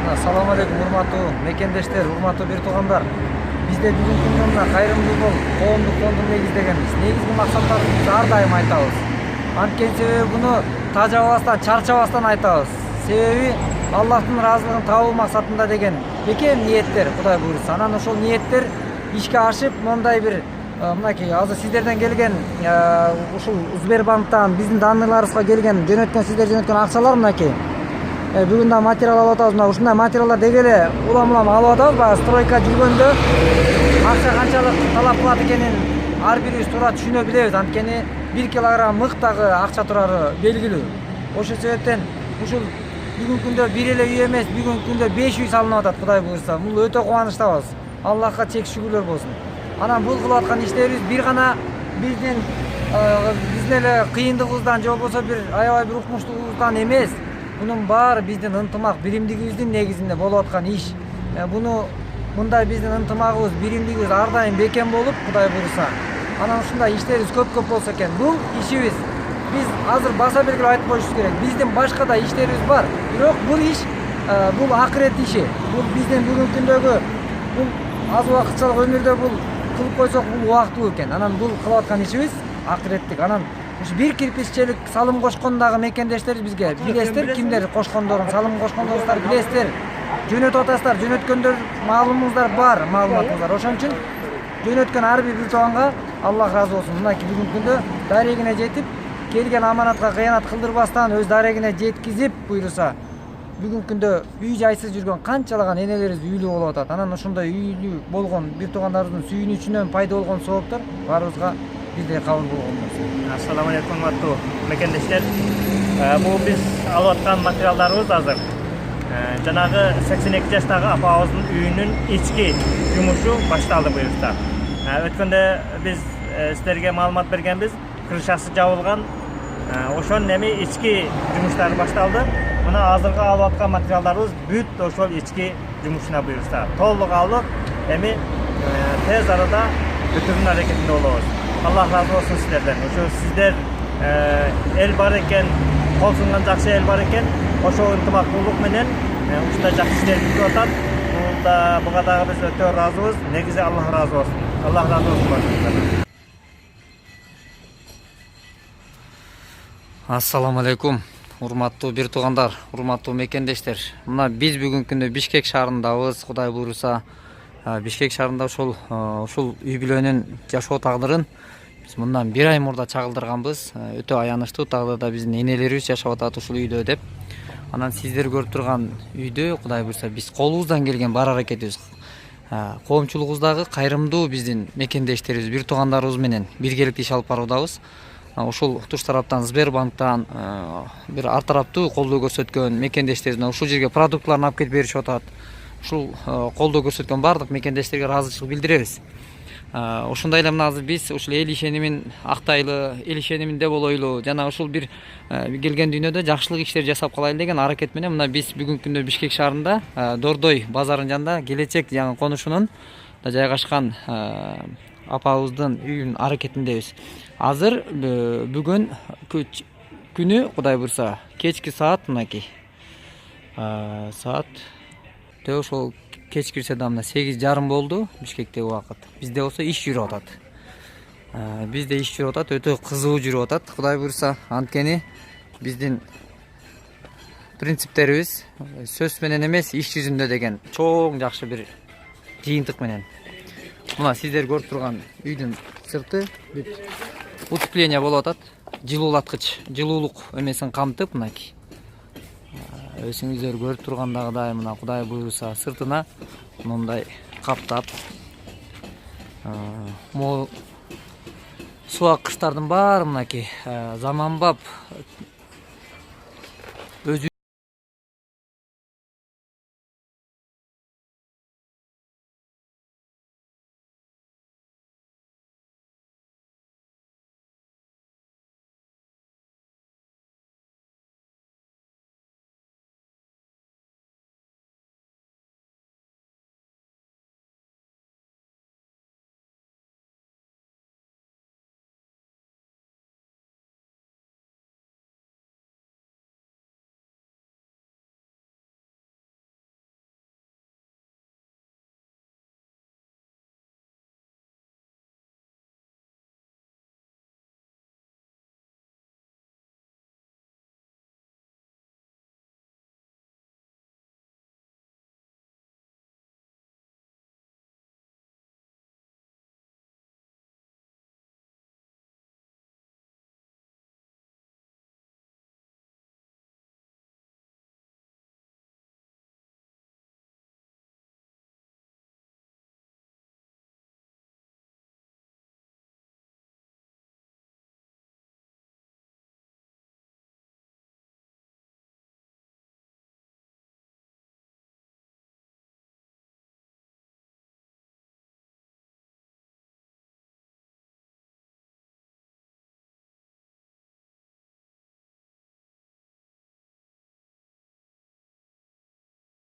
Assalamu alaikum урматтуу мекендештер, урматтуу бир туугандар. Бизде бүгүнкү күндө мына кайрымдуу бол, коомдук фондун негиздегенбиз. Негизги максаттарыбызды ар дайым айтабыз. Анткени себеби буну тажабастан, чарчабастан айтабыз. Себеби Аллахтын ыраазылыгын табуу максатында деген бекем ниеттер, Кудай буйрса. Анан ошол ниеттер ишке ашып, мондай бир мынакей азыр сиздерден келген ушул Сбербанктан биздин данныйларыбызга келген сиздер жөнөткөн акчалар мынакей. Бүгүн да материал алып атабыз. Мына ушундай материалдар деги эле улам алып атабыз. Баягы стройка жүргөндө акча канчалык талап кылат экенин ар бирибиз туура түшүнө билебиз. Анткени 1 килограмм мык дагы акча турары белгилүү. Ошол себептен ушул бүгүнкү күндө бир эле үй эмес, бүгүнкү күндө 5 үй салынып атат, Кудай буйрса. Бул өтө кубанычтабыз. Аллахка чек шүгүрлөр болсун. Анан бул кылып аткан иштерибиз бир гана биздин эле кыйындыгыбыздан же болбосо бир аябай бир укмуштугубуздан эмес. Bunun баары биздин ынтымак, биримдигибиздин негизинде болуп аткан иш. Буну мындай биздин ынтымагыбыз, биримдигибиз ар дайым бекем болуп, Кудай буйрса. Анан ушундай иштерибиз көп болсо экен. Бул ишибиз биз азыр баса белгилеп айтып коюшубуз керек. Биздин башка да иштерибиз бар. Бирок бул иш бул акырет иши. Бул биздин бүгүнкү күндөгү бул аз убакытчалык өмүрдө бул кылып койсок бул убактылуу экен. Анан бул кылып аткан ишибиз акыреттик. Анан ушу бир кирпиччелик салым кошкондагы мекендештер бизге билесиздер, кимдер кошкондорун, салым кошкондорубуздар билесиздер. Жөнөтүп атасыздар, жөнөткөндөр маалымыңыздар бар, маалыматыңыздар. Ошон үчүн жөнөткөн ар бир тууганга Аллах ыраазы болсун. Мынакей бүгүнкү күндө дарегине жетип, келген аманатка кыянат кылдырбастан өз дарегине жеткизип буйруса, бүгүнкү күндө үй жайсыз жүргөн канчалаган энелерибиз үйлүү болуп атат. Анан ошондой үйлүү болгон бир туугандарыбыздын сүйүнүчүнөн пайда болгон сооптор баарыбызга бизде кабыл болгон болсун. Assalamu alaikum урматтуу мекендештер. Бул биз алып аткан материалдарыбыз азыр жанагы 82 жаштагы апабыздын үйүнүн ички жумушу башталды буюрса. Өткөндө биз силерге маалымат бергенбиз, крышасы жабылган. Ошонун эми ички жумуштары башталды. Мына азыркы алып аткан материалдарыбыз бүт ошол ички жумушуна буюрса. Толук алып, эми тез арада бүтүрүүнүн аракетинде болобуз. Аллах разы болсун силерден. Ошо сиздер эл бар экен, кол сунган жакшы эл бар экен. Ошо ынтымактуулук менен ушундай жакшы иштер бүтүп атат. Буга дагы биз өтө ыраазыбыз. Негизи Аллах разы болсун. Аллах разы болсун. Ассаламу алейкум урматтуу бир туугандар, урматтуу мекендештер. Мына биз бүгүнкү күндө Бишкек шаарындабыз, Кудай буйруса. Бишкек шаарында ушул үй бүлөнүн жашоо тагдырын биз мындан 1 ай мурда чагылдырганбыз. Өтө аянычтуу тагдырда биздин энелерибиз жашап атат ушул үйдө деп. Анан сиздер көрүп турган үйдө Кудай буйруса биз колубуздан келген бар аракетибиз, коомчулугубуздагы кайрымдуу биздин мекендештерибиз, бир туугандарыбыз менен биргеликте иш алып баруудабыз. Ушул туш тараптан Сбербанктан бир ар тараптуу колдоо көрсөткөн мекендештерибиз ушул жерге продуктларын алып келип беришип атат. Ушул колдоо көрсөткөн бардык мекендештерге ыраазычылык билдиребиз. Ошондой эле мына азыр биз ушул эл ишенимин актайлы, эл ишениминде болойлу, жана ушул бир келген дүйнөдө жакшылык иштер жасап калайлы деген аракет менен мына биз бүгүнкү күндө Бишкек шаарында Дордой базарынын жанында келечек жаңы конушунун жайгашкан апабыздын үйүнүн аракетиндебиз. Азыр бүгүн күнү Кудай буйруса кечки саат мынакей саат ошол кеч кирсе да мына 8:30 болду Бишкектеги убакыт. Бизде болсо иш жүрүп атат. Бизде иш жүрүп атат, өтө кызуу жүрүп атат. Кудай буйруса, анткени биздин принциптерибиз сөз менен эмес, иш жүзүндө деген чоң жакшы бир жыйынтык менен. Мына сиздер көрүп турган үйдүн сырты бүт утепление болуп атат. Жылуулаткыч, жылуулук эмесин камтып мынакей. Өзүңүздөр көрүп тургандагыдай мына Кудай буйруса сыртына мындай каптап могу суак кыштардын баары мынакей заманбап